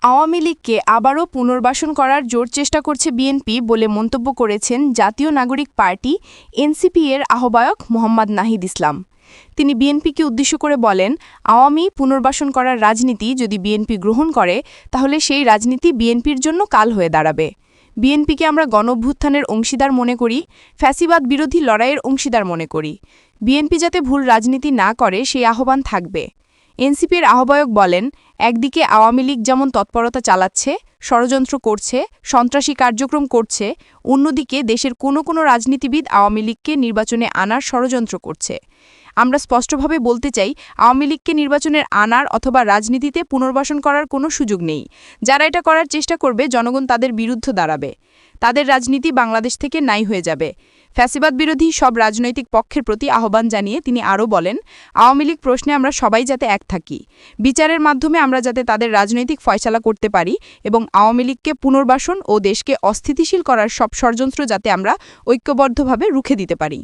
আওয়ামী লীগকে আবারও পুনর্বাসন করার জোর চেষ্টা করছে বিএনপি বলে মন্তব্য করেছেন জাতীয় নাগরিক পার্টি এনসিপি এর আহ্বায়ক মোহাম্মদ নাহিদ ইসলাম। তিনি বিএনপিকে উদ্দেশ্য করে বলেন, আওয়ামী পুনর্বাসন করার রাজনীতি যদি বিএনপি গ্রহণ করে তাহলে সেই রাজনীতি বিএনপির জন্য কাল হয়ে দাঁড়াবে। বিএনপিকে আমরা গণঅভ্যুত্থানের অংশীদার মনে করি, ফ্যাসিবাদ বিরোধী লড়াইয়ের অংশীদার মনে করি। বিএনপি যাতে ভুল রাজনীতি না করে সেই আহ্বান থাকবে। এনসিপির আহ্বায়ক বলেন, একদিকে আওয়ামী লীগ যেমন তৎপরতা চালাচ্ছে, ষড়যন্ত্র করছে, সন্ত্রাসী কার্যক্রম করছে, অন্যদিকে দেশের কোনো রাজনীতিবিদ আওয়ামী লীগকে নির্বাচনে আনার ষড়যন্ত্র করছে। আমরা স্পষ্টভাবে বলতে চাই, আওয়ামী লীগকে নির্বাচনের আনার অথবা রাজনীতিতে পুনর্বাসন করার কোনো সুযোগ নেই। যারা এটা করার চেষ্টা করবে জনগণ তাদের বিরুদ্ধে দাঁড়াবে। তাদের রাজনীতি বাংলাদেশ থেকে নাই হয়ে যাবে। ফ্যাসিবাদ বিরোধী সব রাজনৈতিক পক্ষের প্রতি আহ্বান জানিয়ে তিনি আরও বলেন, আওয়ামী লীগ প্রশ্নে আমরা সবাই যাতে এক থাকি, বিচারের মাধ্যমে আমরা যাতে তাদের রাজনৈতিক ফয়সালা করতে পারি এবং আওয়ামী লীগকে পুনর্বাসন ও দেশকে অস্থিতিশীল করার সব ষড়যন্ত্র যাতে আমরা ঐক্যবদ্ধভাবে রুখে দিতে পারি।